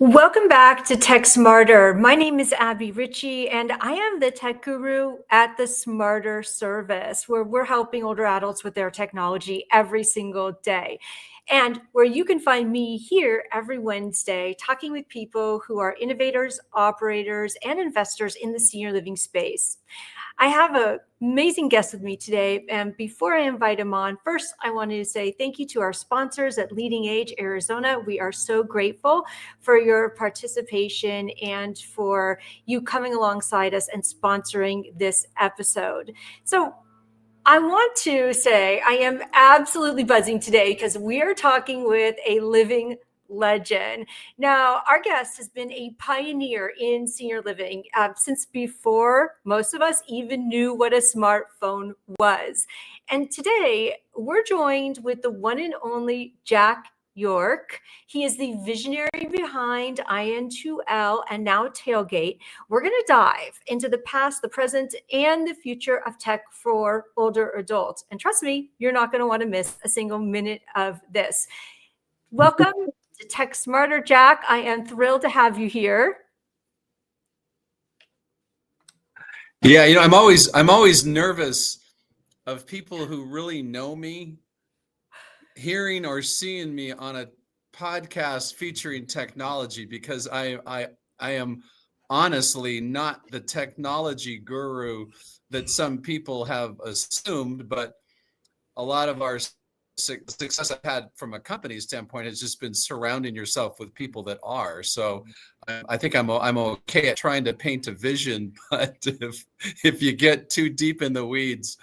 Welcome back to Tech Smarter. My name is Abby Ritchie, and I am the tech guru at the Smarter Service, where we're helping older adults with their technology every single day. And where you can find me here every Wednesday, talking with people who are innovators, operators, and investors in the senior living space. I have an amazing guest with me today. And before I invite him on, first, I wanted to say thank you to our sponsors at Leading Age Arizona. We are so grateful for your participation and for you coming alongside us and sponsoring this episode. So I want to say I am absolutely buzzing today because we are talking with a living legend. Now, our guest has been a pioneer in senior living since before most of us even knew what a smartphone was. And today, we're joined with the one and only Jack York. He is the visionary behind IN2L and now Talegate. We're going to dive into the past, the present, and the future of tech for older adults. And trust me, you're not going to want to miss a single minute of this. Welcome to Tech Smarter, Jack. I am thrilled to have you here. Yeah, I'm always nervous of people who really know me hearing or seeing me on a podcast featuring technology, because I am honestly not the technology guru that some people have assumed, but a lot of our success I've had from a company standpoint has just been surrounding yourself with people that are. So I think I'm okay at trying to paint a vision, but if you get too deep in the weeds,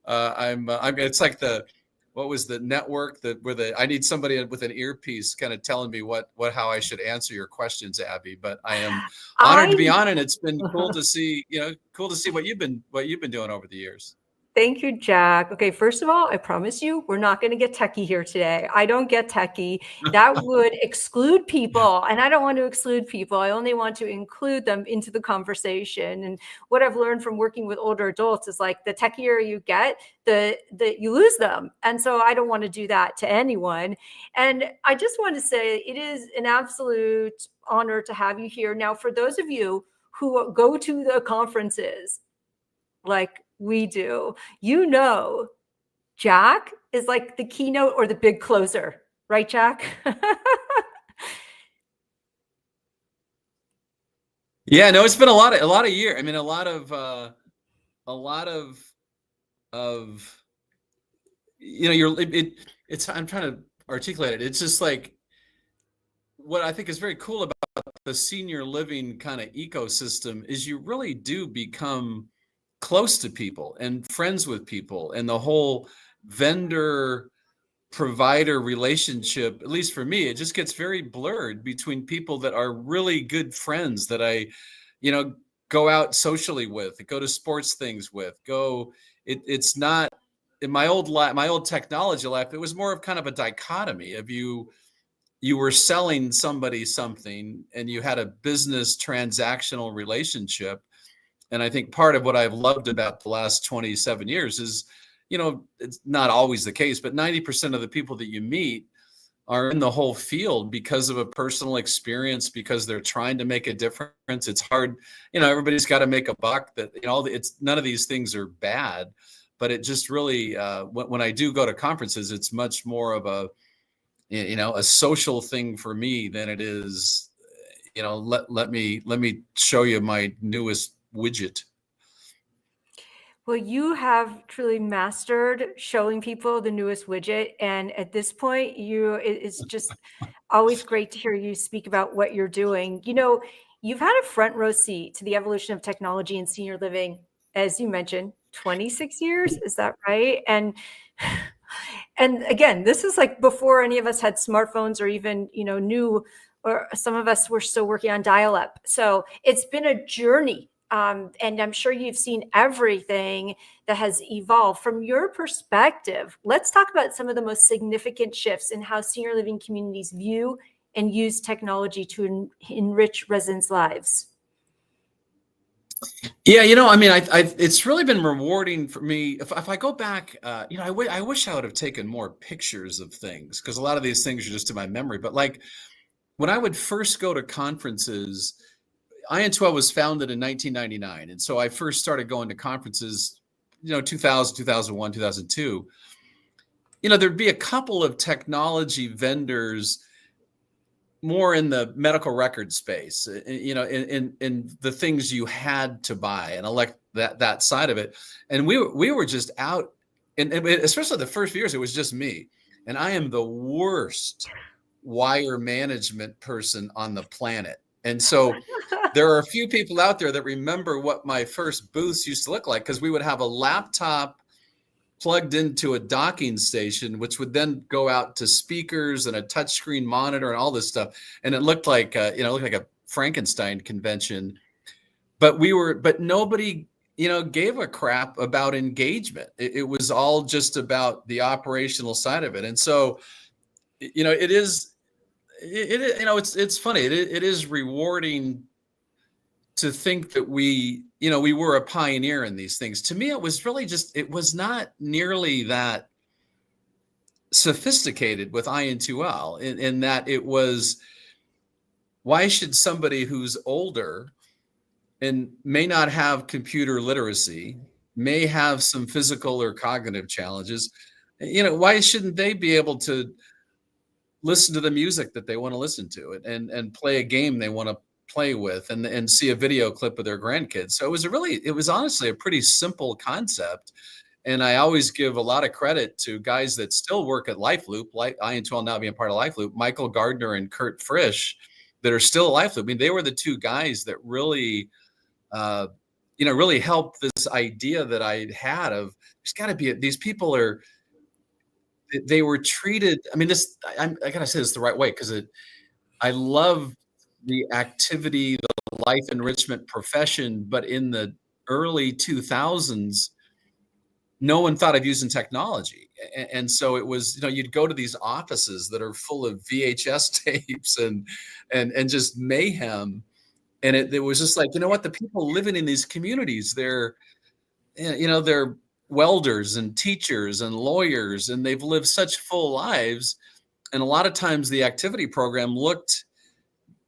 I'm it's like what was the network where I need somebody with an earpiece kind of telling me how I should answer your questions, Abby. But I am honored to be on, and it's been cool to see what you've been doing over the years. Thank you, Jack. Okay, first of all, I promise you, we're not going to get techie here today. I don't get techie. That would exclude people, and I don't want to exclude people. I only want to include them into the conversation. And what I've learned from working with older adults is like the techier you get, you lose them. And so I don't want to do that to anyone. And I just want to say it is an absolute honor to have you here. Now, for those of you who go to the conferences, like we do, Jack is like the keynote or the big closer, right, Jack? Yeah, no, it's been a lot of years. I mean, a lot of I'm trying to articulate it. It's just like what I think is very cool about the senior living kind of ecosystem is you really do become close to people and friends with people, and the whole vendor provider relationship, at least for me, it just gets very blurred between people that are really good friends that I go out socially with, go to sports things with, it's not in my old technology life. It was more of kind of a dichotomy of you were selling somebody something and you had a business transactional relationship. And I think part of what I've loved about the last 27 years is, it's not always the case, but 90% of the people that you meet are in the whole field because of a personal experience, because they're trying to make a difference. It's hard, everybody's got to make a buck. It's none of these things are bad, but it just really, when I do go to conferences, it's much more of a social thing for me than it is, let me show you my newest widget. Well, you have truly mastered showing people the newest widget. And at this point, it's just always great to hear you speak about what you're doing. You've had a front row seat to the evolution of technology in senior living, as you mentioned, 26 years. Is that right? And again, this is like before any of us had smartphones or even, knew, or some of us were still working on dial-up. So it's been a journey. And I'm sure you've seen everything that has evolved. From your perspective, let's talk about some of the most significant shifts in how senior living communities view and use technology to enrich residents' lives. Yeah, it's really been rewarding for me. If I go back, I wish I would have taken more pictures of things, because a lot of these things are just in my memory. But like when I would first go to conferences, IN2L was founded in 1999. And so I first started going to conferences, 2000, 2001, 2002. There'd be a couple of technology vendors more in the medical record space, in the things you had to buy and elect that side of it. And we were just out, and especially the first few years, it was just me. And I am the worst wire management person on the planet. And so there are a few people out there that remember what my first booths used to look like, because we would have a laptop plugged into a docking station, which would then go out to speakers and a touchscreen monitor and all this stuff. And it looked like, a Frankenstein convention. But nobody, gave a crap about engagement. It was all just about the operational side of it. And so, it's funny. It is rewarding to think that we were a pioneer in these things. To me, it was really it was not nearly that sophisticated with IN2L, in that it was, why should somebody who's older and may not have computer literacy, may have some physical or cognitive challenges, why shouldn't they be able to listen to the music that they want to listen to, and play a game they want to play with, and see a video clip of their grandkids? So it was honestly a pretty simple concept. And I always give a lot of credit to guys that still work at LifeLoop, like IN2L now being part of LifeLoop, Michael Gardner and Kurt Frisch, that are still at LifeLoop. I mean, they were the two guys that really, really helped this idea that I had of, there's got to be, these people they were treated. I mean, I gotta say this the right way, because I love the activity, the life enrichment profession, but in the early 2000s, no one thought of using technology. And so it was, you'd go to these offices that are full of VHS tapes and just mayhem. And it was just like, what, the people living in these communities, they're welders and teachers and lawyers, and they've lived such full lives. And a lot of times the activity program looked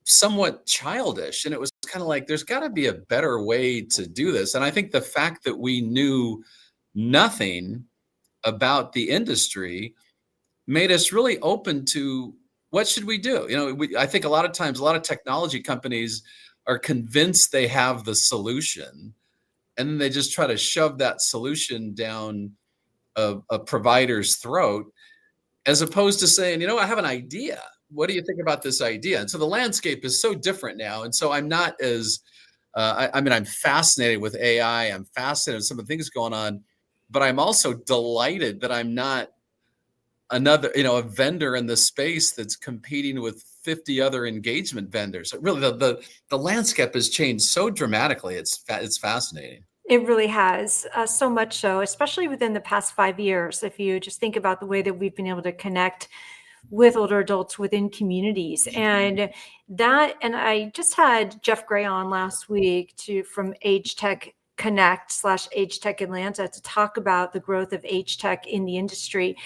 somewhat childish, and it was kind of like, there's got to be a better way to do this. And I think the fact that we knew nothing about the industry made us really open to, what should we do? I think a lot of times, a lot of technology companies are convinced they have the solution, and then they just try to shove that solution down a provider's throat, as opposed to saying, I have an idea. What do you think about this idea? And so the landscape is so different now. And so I'm not as, I'm fascinated with AI. I'm fascinated with some of the things going on, but I'm also delighted that I'm not another, a vendor in the space that's competing with 50 other engagement vendors. Really, the landscape has changed so dramatically. It's fascinating. It really has, so much so, especially within the past 5 years. If you just think about the way that we've been able to connect with older adults within communities, and I just had Jeff Gray on last week from Age Tech Connect / Age Tech Atlanta to talk about the growth of age tech in the industry.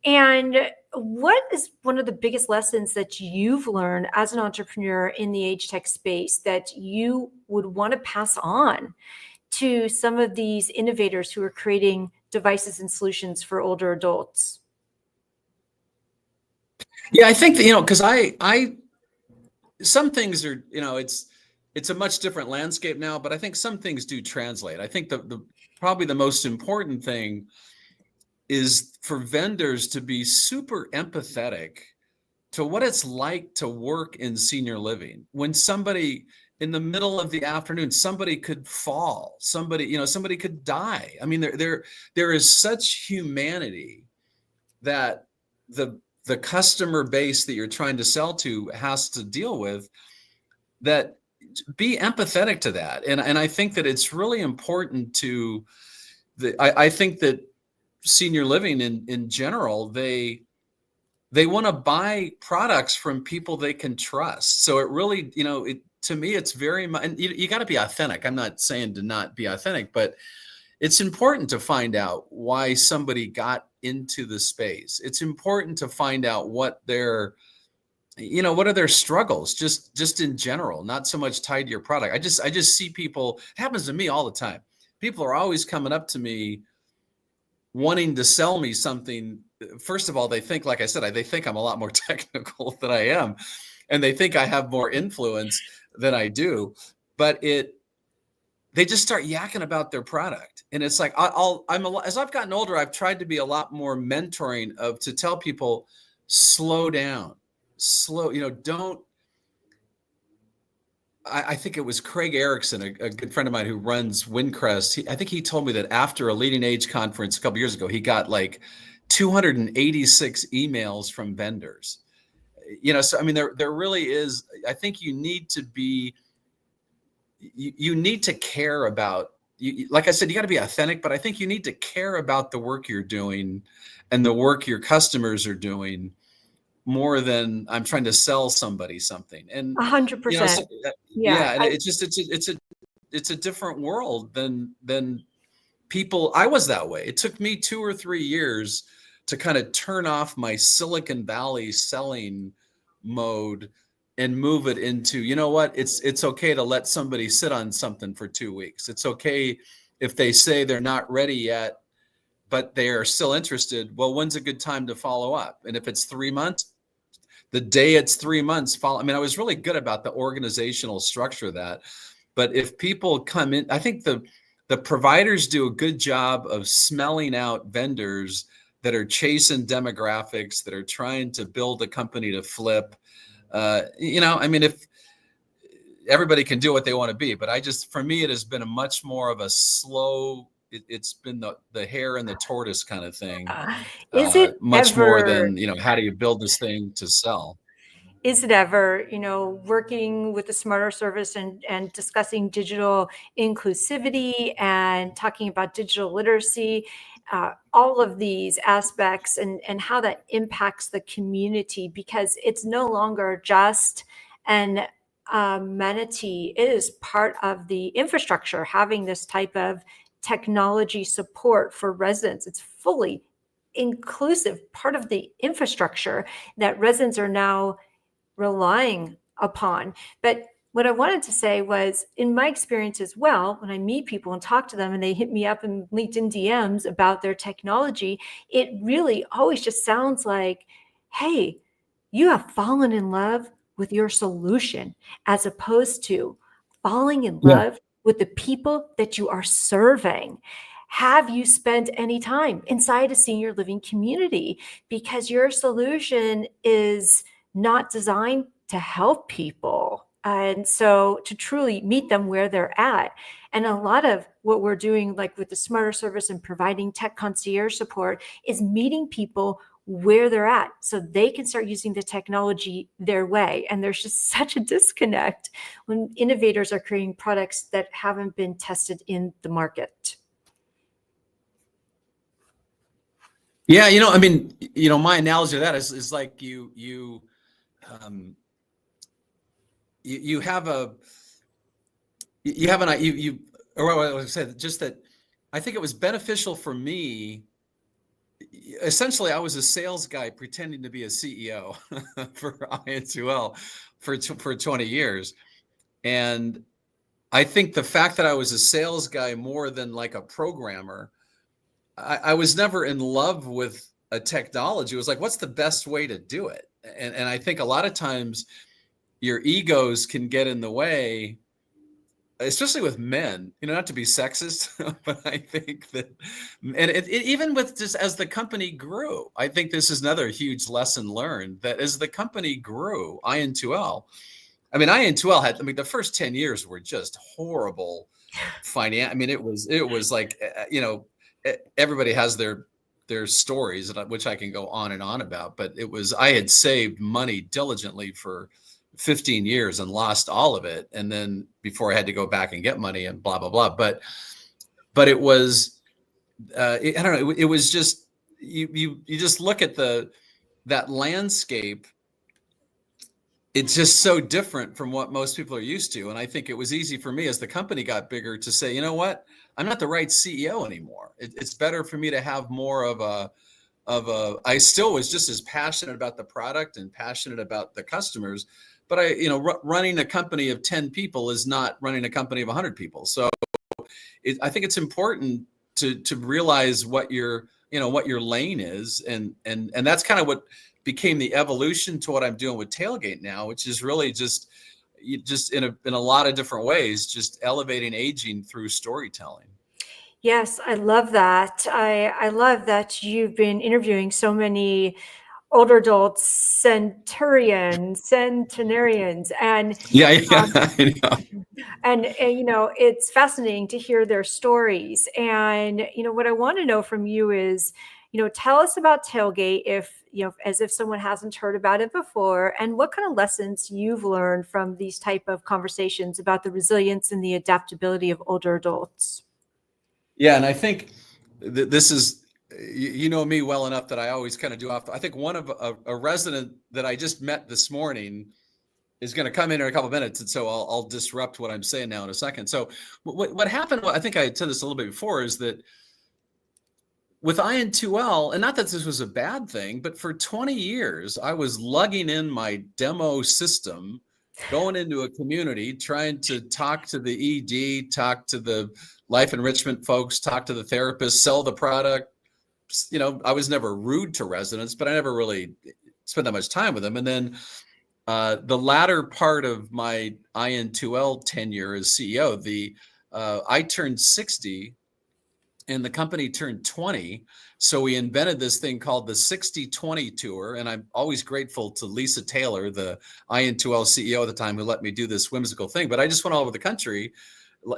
And what is one of the biggest lessons that you've learned as an entrepreneur in the age tech space that you would want to pass on to some of these innovators who are creating devices and solutions for older adults? Yeah, I think that, because some things are, it's a much different landscape now, but I think some things do translate. I think probably the most important thing is for vendors to be super empathetic to what it's like to work in senior living. When somebody, in the middle of the afternoon, somebody could fall, somebody could die. I mean, there is such humanity that the customer base that you're trying to sell to has to deal with, that be empathetic to that. And I think that it's really important to I think that senior living in general, they want to buy products from people they can trust. So it really, to me, it's very much, and you got to be authentic. I'm not saying to not be authentic, but it's important to find out why somebody got into the space. It's important to find out what their what are their struggles, just in general, not so much tied to your product. I just see people, it happens to me all the time. People are always coming up to me wanting to sell me something. First of all, they think, like I said, they think I'm a lot more technical than I am, and they think I have more influence than I do. But they just start yakking about their product, and it's like as I've gotten older, I've tried to be a lot more mentoring to tell people, slow down, slow. Don't. I think it was Craig Erickson, a good friend of mine who runs Windcrest. I think he told me that after a leading age conference a couple years ago, he got like 286 emails from vendors. So I mean, there really is. I think you need to be. You need to care about. Like I said, you got to be authentic, but I think you need to care about the work you're doing, and the work your customers are doing, more than I'm trying to sell somebody something. And 100%. so, Yeah. yeah, and it's a different world than people. I was that way. It took me 2 or 3 years to kind of turn off my Silicon Valley selling mode and move it into, what, it's okay to let somebody sit on something for 2 weeks. It's okay if they say they're not ready yet, but they are still interested. Well, when's a good time to follow up? And if it's 3 months, the day it's 3 months, follow. I mean, I was really good about the organizational structure of that. But if people come in, I think the providers do a good job of smelling out vendors that are chasing demographics, that are trying to build a company to flip. I mean, if everybody can do what they want to be, but for me, it has been a much more of a slow. It's been the hare and the tortoise kind of thing, Is it much more ever than how do you build this thing to sell. is it ever, working with the smarter service and discussing digital inclusivity and talking about digital literacy, all of these aspects and how that impacts the community, because it's no longer just an amenity. It is part of the infrastructure, having this type of technology support for residents. It's fully inclusive, part of the infrastructure that residents are now relying upon. But what I wanted to say was, in my experience as well, when I meet people and talk to them and they hit me up in LinkedIn DMs about their technology, it really always just sounds like, hey, you have fallen in love with your solution, as opposed to falling in Yeah. love with the people that you are serving. Have you spent any time inside a senior living community? Because your solution is not designed to help people. And so to truly meet them where they're at. And a lot of what we're doing, like with the smarter service and providing tech concierge support, is meeting people where they're at so they can start using the technology their way. And there's just such a disconnect when innovators are creating products that haven't been tested in the market. Yeah, I mean, my analogy to that is like um, you have or what I said, just that I think it was beneficial for me. Essentially, I was a sales guy pretending to be a CEO for IN2L for 20 years. And I think the fact that I was a sales guy more than like a programmer, I was never in love with a technology. It was like, what's the best way to do it? And I think a lot of times your egos can get in the way, especially with men, not to be sexist, but I think that, and even with just as the company grew, I think this is another huge lesson learned, that as the company grew, IN2L, the first 10 years were just horrible finance. I mean, it was like, everybody has their stories, which I can go on and on about, but I had saved money diligently for 15 years and lost all of it. And then before I had to go back and get money and blah, blah, blah. But it was, I don't know. It was just, you just look at that landscape. It's just so different from what most people are used to. And I think it was easy for me as the company got bigger to say, you know what, I'm not the right CEO anymore. It's better for me to have more of I still was just as passionate about the product and passionate about the customers, but running a company of 10 people is not running a company of 100 people. So I think it's important to realize what your lane is, and that's kind of what became the evolution to what I'm doing with Talegate now, which is really just in a lot of different ways, just elevating aging through storytelling. Yes, I love that. I love that you've been interviewing so many older adults, centenarians, Yeah, yeah, um, I know. and it's fascinating to hear their stories. And what I want to know from you is, tell us about Tailgate, if as if someone hasn't heard about it before, and what kind of lessons you've learned from these type of conversations about the resilience and the adaptability of older adults. Yeah, and I think this is, you know me well enough that I always kind of do off. I think one of a resident that I just met this morning is going to come in a couple of minutes, and so I'll disrupt what I'm saying now in a second. So what happened? I think I had said this a little bit before, is that with IN2L, and not that this was a bad thing, but for 20 years I was lugging in my demo system, going into a community, trying to talk to the ED, talk to the life enrichment folks, talk to the therapist, sell the product. I was never rude to residents, but I never really spent that much time with them. And then the latter part of my IN2L tenure as CEO, I turned 60 and the company turned 20. So we invented this thing called the 60/20 tour. And I'm always grateful to Lisa Taylor, the IN2L CEO at the time, who let me do this whimsical thing. But I just went all over the country.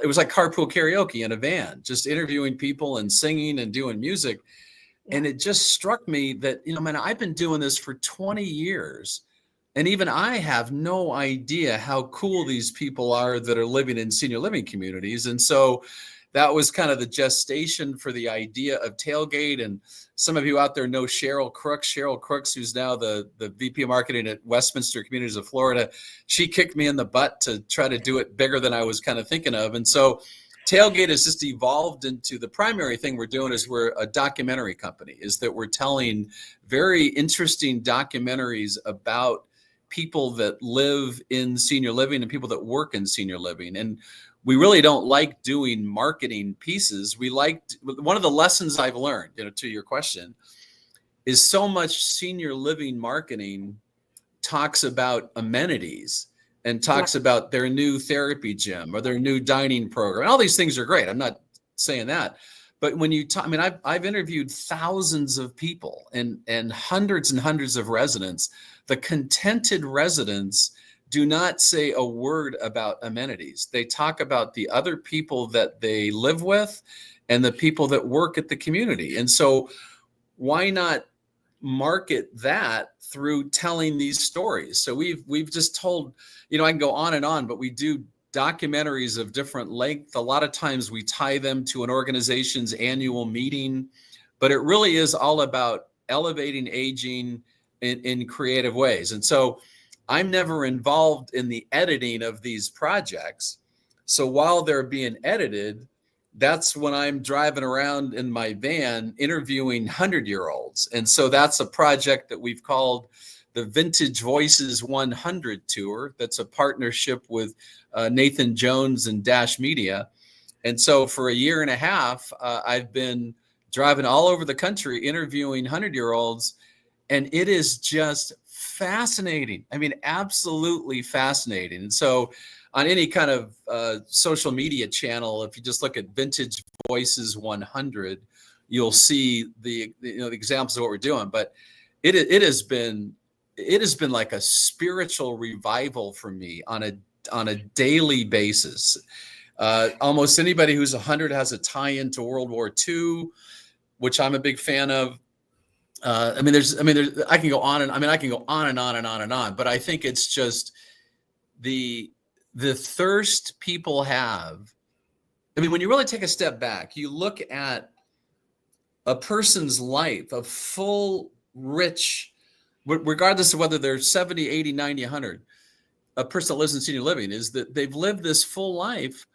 It was like carpool karaoke in a van, just interviewing people and singing and doing music. Yeah. And it just struck me that, man, I've been doing this for 20 years. And even I have no idea how cool these people are that are living in senior living communities. And so that was kind of the gestation for the idea of Tailgate. And some of you out there know Cheryl Crooks, who's now the VP of marketing at Westminster Communities of Florida. She kicked me in the butt to try to do it bigger than I was kind of thinking of. And so Tailgate has just evolved into, the primary thing we're doing is we're a documentary company, is that we're telling very interesting documentaries about people that live in senior living and people that work in senior living. And we really don't like doing marketing pieces. One of the lessons I've learned, to your question, is so much senior living marketing talks about amenities and talks about their new therapy gym or their new dining program. And all these things are great. I'm not saying that. But when you talk, I mean, I've interviewed thousands of people and hundreds of residents. The contented residents do not say a word about amenities. They talk about the other people that they live with and the people that work at the community. And so why not market that through telling these stories? So we've just told, I can go on and on, but we do documentaries of different length. A lot of times we tie them to an organization's annual meeting, but it really is all about elevating aging in creative ways. And so I'm never involved in the editing of these projects. So while they're being edited, that's when I'm driving around in my van interviewing 100-year-olds. And so that's a project that we've called the Vintage Voices 100 Tour. That's a partnership with Nathan Jones and Dash Media. And so for a year and a half, I've been driving all over the country interviewing 100-year-olds. And it is just fascinating. I mean, absolutely fascinating. And so on any kind of social media channel, if you just look at Vintage Voices 100, you'll see the examples of what we're doing. But it has been like a spiritual revival for me on a daily basis. Almost anybody who's 100 has a tie-in to World War II, which I'm a big fan of. I can go on and on and on, but I think it's just the thirst people have. I mean, when you really take a step back, you look at a person's life, a full, rich, regardless of whether they're 70, 80, 90, 100, a person that lives in senior living, is that they've lived this full life,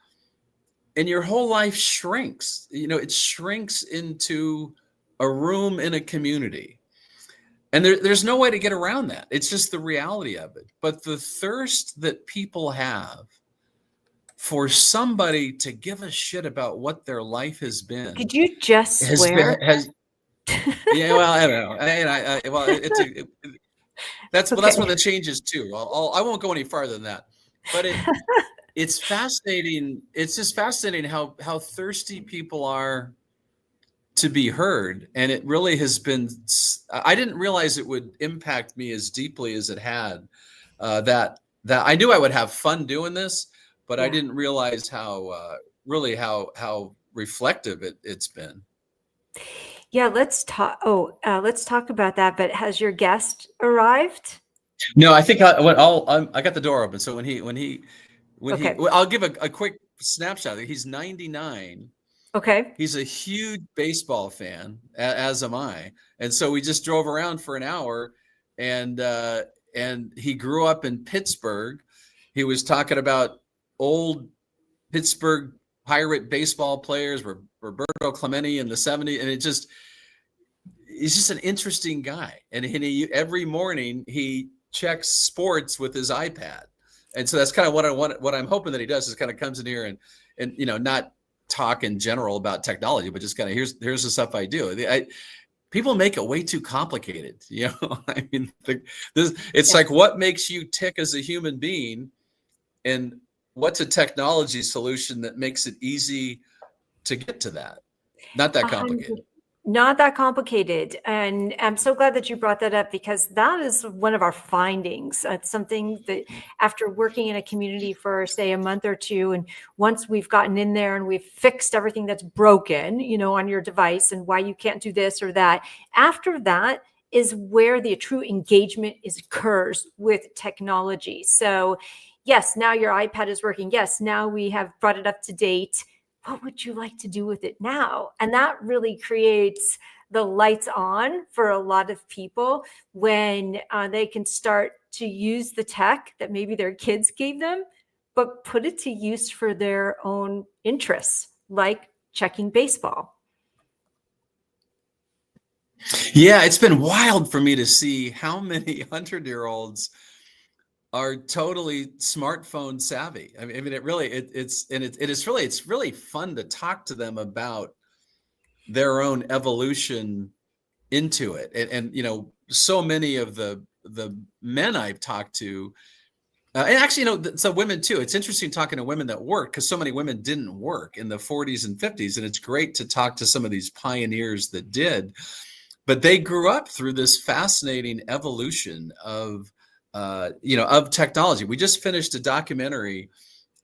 and your whole life shrinks. It shrinks into a room in a community. And there's no way to get around that. It's just the reality of it. But the thirst that people have for somebody to give a shit about what their life has been Could you just has been, swear? yeah, well, I don't know. Well, that's Okay. one of the changes too. I won't go any farther than that. But it's fascinating. It's just fascinating how thirsty people are to be heard, and it really has been. I didn't realize it would impact me as deeply as it had. That I knew I would have fun doing this, but I Yeah. didn't realize how really how reflective it's been. Yeah, let's talk about that. But has your guest arrived? No, I think I got the door open. So Okay. well, I'll give a quick snapshot. He's 99. Okay. He's a huge baseball fan, as am I. And so we just drove around for an hour, and he grew up in Pittsburgh. He was talking about old Pittsburgh Pirate baseball players, Roberto Clemente in the 70s, and he's just an interesting guy. And every morning he checks sports with his iPad. And so that's kind of what I'm hoping that he does, is kind of comes in here and not talk in general about technology, but just kind of here's the stuff I do. People make it way too complicated. I mean, it's like, what makes you tick as a human being, and what's a technology solution that makes it easy to get to that? Not that complicated. Not that complicated. And I'm so glad that you brought that up, because that is one of our findings. It's something that, after working in a community for, say, a month or two, and once we've gotten in there and we've fixed everything that's broken, on your device and why you can't do this or that, after that is where the true engagement occurs with technology. So yes, now your iPad is working. Yes, now we have brought it up to date. What would you like to do with it now? And that really creates the lights on for a lot of people when they can start to use the tech that maybe their kids gave them, but put it to use for their own interests, like checking baseball. Yeah, it's been wild for me to see how many 100-year-olds are totally smartphone savvy. I mean, it really it's really fun to talk to them about their own evolution into it. And so many of the men I've talked to, and actually, so women too. It's interesting talking to women that work, because so many women didn't work in the 40s and 50s, and it's great to talk to some of these pioneers that did. But they grew up through this fascinating evolution of technology. We just finished a documentary.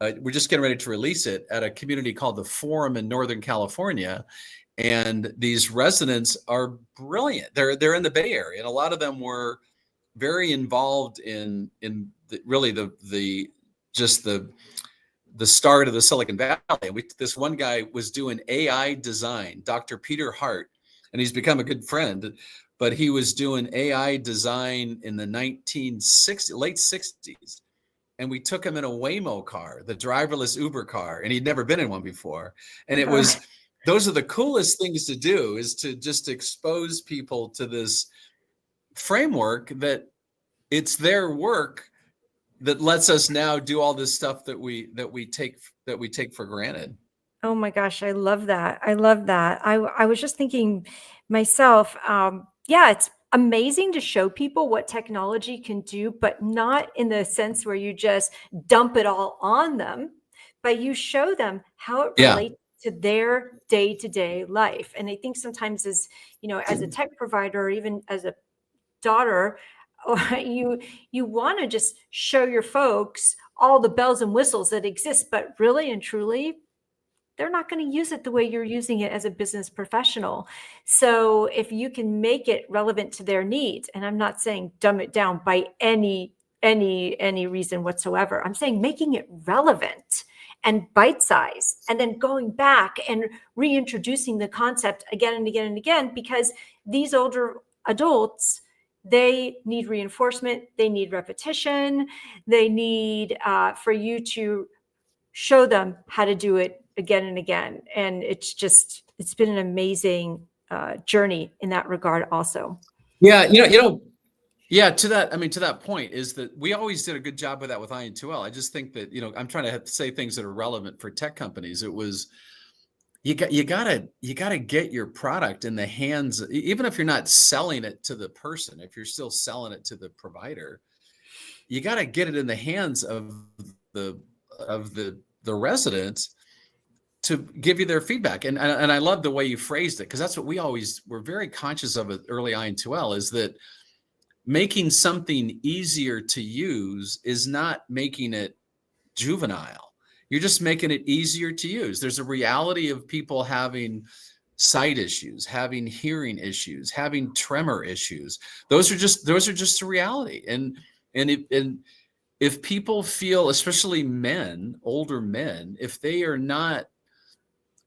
We're just getting ready to release it at a community called the Forum in Northern California. And these residents are brilliant. They're in the Bay Area, and a lot of them were very involved in really the start of the Silicon Valley. This one guy was doing AI design, Dr. Peter Hart, and he's become a good friend. But he was doing AI design in the late 60s. And we took him in a Waymo car, the driverless Uber car, and he'd never been in one before. And those are the coolest things to do, is to just expose people to this framework that it's their work that lets us now do all this stuff that we take for granted. Oh my gosh, I love that. I love that. I was just thinking myself, yeah, it's amazing to show people what technology can do, but not in the sense where you just dump it all on them, but you show them how it Yeah. relates to their day-to-day life. And I think sometimes, as a tech provider, or even as a daughter, you want to just show your folks all the bells and whistles that exist, but really and truly, they're not going to use it the way you're using it as a business professional. So if you can make it relevant to their needs, and I'm not saying dumb it down by any reason whatsoever. I'm saying making it relevant and bite size, and then going back and reintroducing the concept again and again and again, because these older adults, they need reinforcement, they need repetition, they need for you to show them how to do it again and again. And it's been an amazing journey in that regard also. Yeah, yeah, to that point is that we always did a good job with that with IN2L. I just think that, I'm trying to say things that are relevant for tech companies. It was you gotta get your product in the hands, even if you're not selling it to the person, if you're still selling it to the provider, you gotta get it in the hands of the the residents to give you their feedback. And I love the way you phrased it, because that's what we always were very conscious of at early IN2L, is that making something easier to use is not making it juvenile. You're just making it easier to use. There's a reality of people having sight issues, having hearing issues, having tremor issues. Those are just a reality. And if people feel, especially men, older men,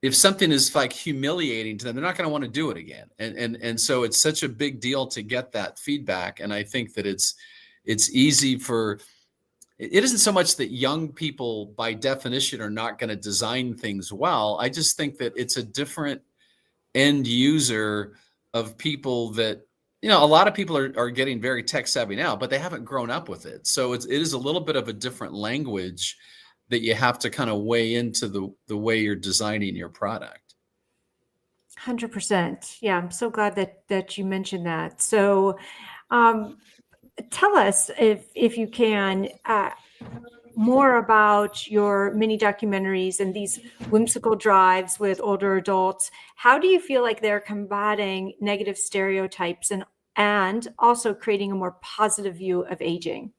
if something is like humiliating to them, they're not going to want to do it again. And so it's such a big deal to get that feedback. And I think that it's easy for, it isn't so much that young people by definition are not going to design things well. I just think that it's a different end user of people that, a lot of people are getting very tech savvy now, but they haven't grown up with it. So it is a little bit of a different language that you have to kind of weigh into the way you're designing your product. 100%. Yeah, I'm so glad that you mentioned that. So, tell us, if you can, more about your mini documentaries and these whimsical drives with older adults. How do you feel like they're combating negative stereotypes and also creating a more positive view of aging?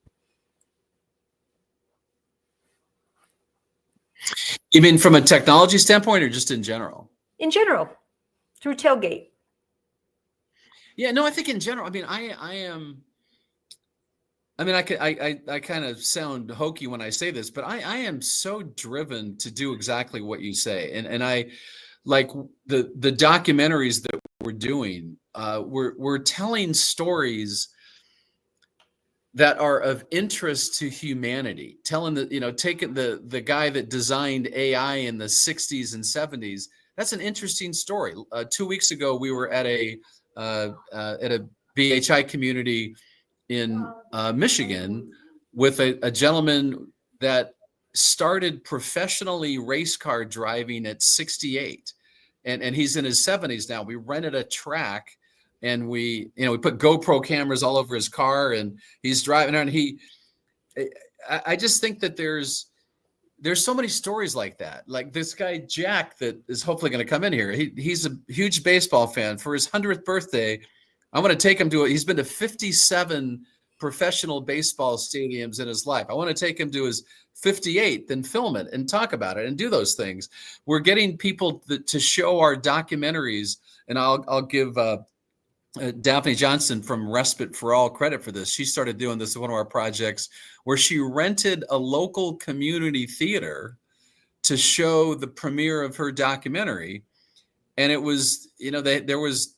You mean from a technology standpoint or just in general? In general, through Talegate. Yeah, no, I think in general, I kind of sound hokey when I say this, but I am so driven to do exactly what you say. And I like the documentaries that we're doing, we're telling stories that are of interest to humanity, telling taking the guy that designed AI in the 60s and 70s. That's an interesting story. 2 weeks ago, we were at a BHI community in Michigan with a gentleman that started professionally race car driving at 68, and he's in his 70s now. We rented a track, and we put GoPro cameras all over his car, and he's driving around. I just think that there's so many stories like that. Like this guy Jack that is hopefully going to come in here. He's a huge baseball fan. For his 100th birthday, I want to take him to he's been to 57 professional baseball stadiums in his life. I want to take him to his 58th and film it and talk about it and do those things. We're getting people to show our documentaries, and I'll give Daphne Johnson from Respite for All credit for this. She started doing this in one of our projects where she rented a local community theater to show the premiere of her documentary. And it was, there was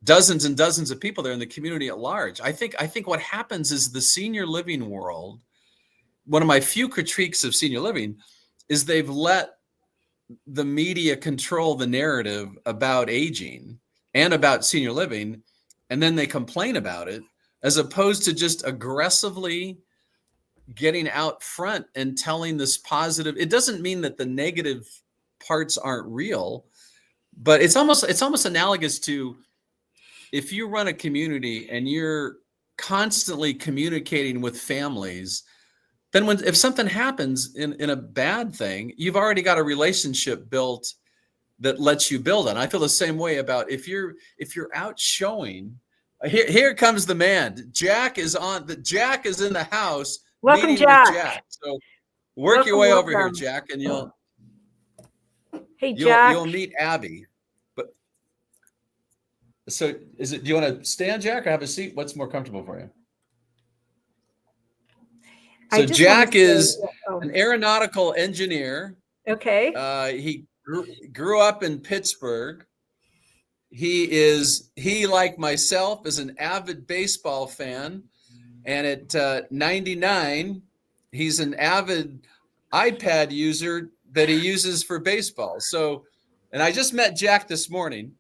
dozens and dozens of people there in the community at large. I think what happens is the senior living world, one of my few critiques of senior living is they've let the media control the narrative about aging and about senior living, and then they complain about it, as opposed to just aggressively getting out front and telling this positive. It doesn't mean that the negative parts aren't real, but it's almost analogous to if you run a community and you're constantly communicating with families, then if something happens in a bad thing, you've already got a relationship built that lets you build on. I feel the same way about if you're out showing. Here comes the man. Jack is in the house. Welcome, meeting Jack. with Jack. So work your way over here, Jack, and you'll Jack. You'll meet Abby. But so do you want to stand, Jack, or have a seat? What's more comfortable for you? So Jack is an aeronautical engineer. Okay. He grew up in Pittsburgh. He like myself is an avid baseball fan, and at 99, he's an avid iPad user that he uses for baseball. So And I just met Jack this morning.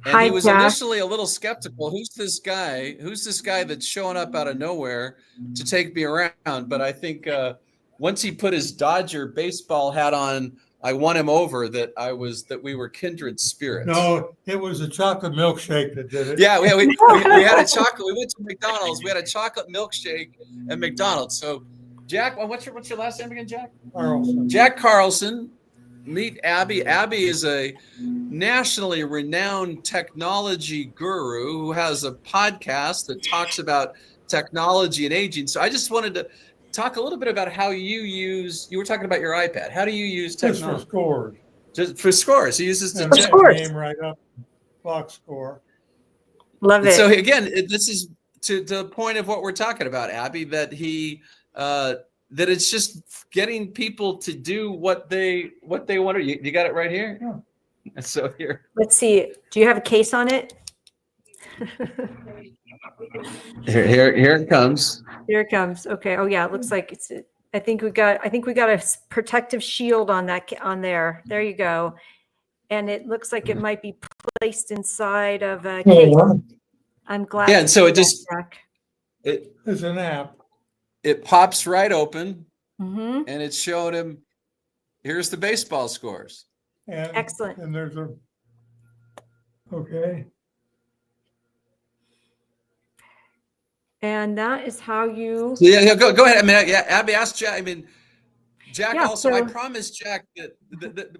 And Hi, he was Jack. initially a little skeptical. Who's this guy? Who's this guy that's showing up out of nowhere to take me around? But I think once he put his Dodger baseball hat on, I won him over that we were kindred spirits. No, it was a chocolate milkshake that did it. Yeah, we had a chocolate. We went to McDonald's. We had a chocolate milkshake at McDonald's. So, Jack, what's your last name again, Jack? Carlson. Jack Carlson. Meet Abby. Abby is a nationally renowned technology guru who has a podcast that talks about technology and aging. So I just wanted to talk a little bit about how you were talking about your iPad. How do you use technology? Just for scores. Just for scores. He uses to And check. name right up, box score. Love it. So again, this is to the point of what we're talking about, Abby, that that it's just getting people to do what they want to. You got it right here? Yeah. So here. Let's see. Do you have a case on it? Here it comes. Here it comes. Okay. Oh yeah, it looks like it's. I think we got a protective shield on there. There you go. And it looks like it might be placed inside of a case. I'm glad. Yeah, and so it just It's an app. It pops right open, Mm-hmm. and it showed him. Here's the baseball scores. And, Excellent. And there's a. Okay. And that is how you. So yeah, go ahead. I mean, yeah, Abby asked Jack. I mean, Jack Yeah, also. so- I promised Jack that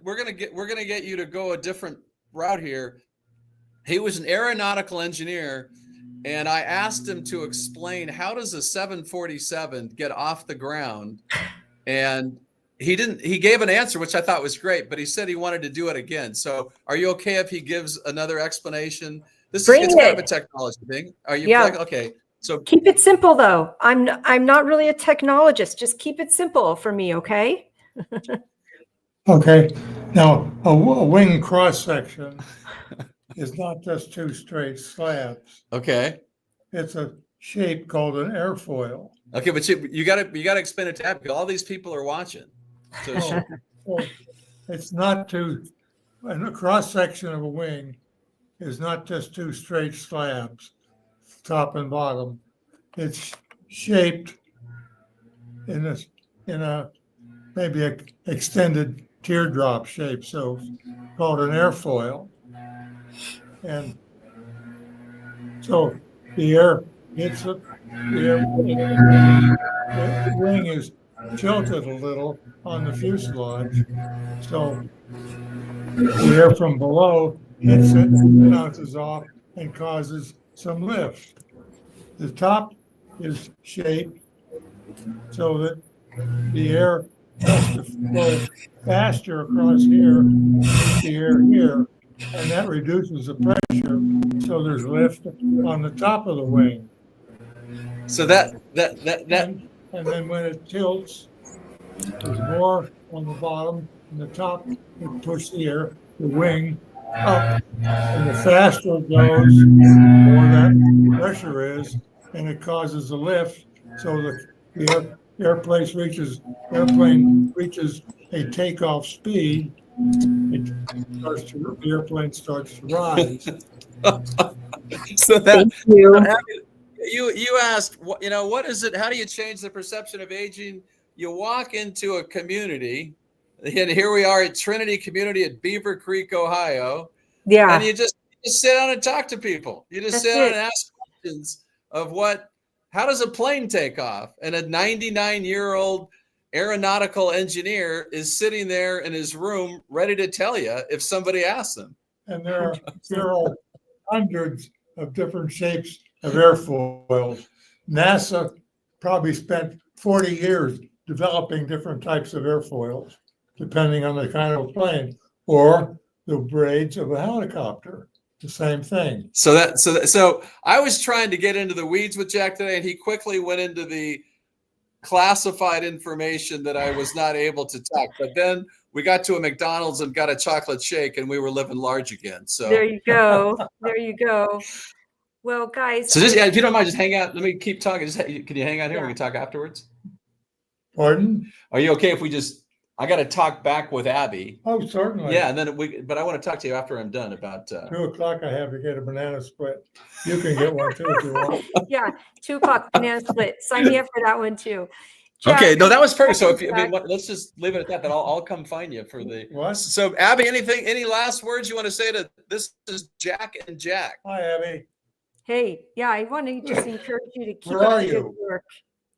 we're gonna get you to go a different route here. He was an aeronautical engineer, and I asked him to explain how does a 747 get off the ground, and he didn't. He gave an answer which I thought was great, but he said he wanted to do it again. So, are you okay if he gives another explanation? It's kind of a technology thing. Are you? Yeah. Okay. So Keep it simple though. I'm not really a technologist. Just keep it simple for me, okay? Okay. Now, a wing cross section is not just two straight slabs. okay. It's a shape called an airfoil. Okay, but you got to explain it to Abby. All these people are watching. So So it's not two. And a cross section of a wing is not just two straight slabs, top and bottom. It's shaped in a maybe a extended teardrop shape, so called an airfoil. And so the air hits it. The wing is tilted a little on the fuselage, so the air from below hits it, bounces off, and causes some lift. The top is shaped so that the air has to flow faster across here, the air here, and that reduces the pressure, so there's lift on the top of the wing. so that And then when it tilts, there's more on the bottom, and the top would push the wing up. And the faster it goes, the more that pressure is, and it causes a lift. So the airplane reaches a takeoff speed. The airplane starts to rise. so that Thank you. you asked what is it? How do you change the perception of aging? You walk into a community, and here we are at Trinity Community at Beaver Creek, Ohio. Yeah. And you just sit down and talk to people. You just sit down and ask questions of how does a plane take off? And a 99-year-old aeronautical engineer is sitting there in his room ready to tell you if somebody asks him. And there are hundreds of different shapes of airfoils. NASA probably spent 40 years developing different types of airfoils, depending on the kind of plane, or the blades of a helicopter, the same thing. So I was trying to get into the weeds with Jack today, and he quickly went into the classified information that I was not able to talk. But then we got to a McDonald's and got a chocolate shake, and we were living large again. So There you go. There you go. Well, guys. So just if you don't mind, just hang out. Let me keep talking. Can you hang out here? Yeah. We can talk afterwards. Pardon? Are you okay if we just? I got to talk back with Abby. Oh, certainly. Yeah, and then but I want to talk to you after I'm done about. 2:00 I have to get a banana split. You can get one too if you want. Yeah, 2:00 banana split. Sign me up for that one too. Okay, Jack, no, that was perfect. So if Jack. let's just leave it at that. Then I'll come find you for the. What? So Abby, any last words you want to say to this? Is Jack and Jack. Hi, Abby. Hey, yeah, I want to just encourage you to keep Where up are the good you? work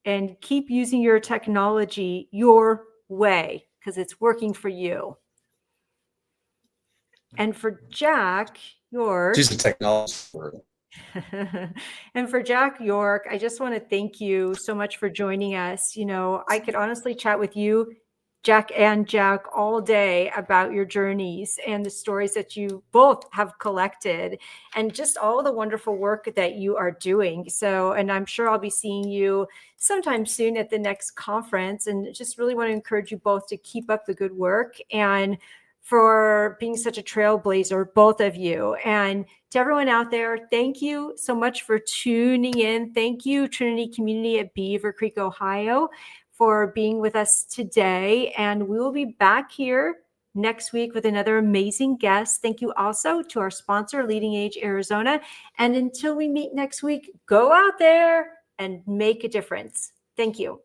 and keep using your technology your way because it's working for you. And for Jack York, She's a technology word. and for Jack York, I just want to thank you so much for joining us. You know, I could honestly chat with you, Jack and Jack, all day about your journeys and the stories that you both have collected and just all the wonderful work that you are doing. So, and I'm sure I'll be seeing you sometime soon at the next conference, and just really want to encourage you both to keep up the good work and for being such a trailblazer, both of you. And to everyone out there, thank you so much for tuning in. Thank you, Trinity Community at Beaver Creek, Ohio, for being with us today. And we will be back here next week with another amazing guest. Thank you also to our sponsor, Leading Age Arizona. And until we meet next week, go out there and make a difference. Thank you.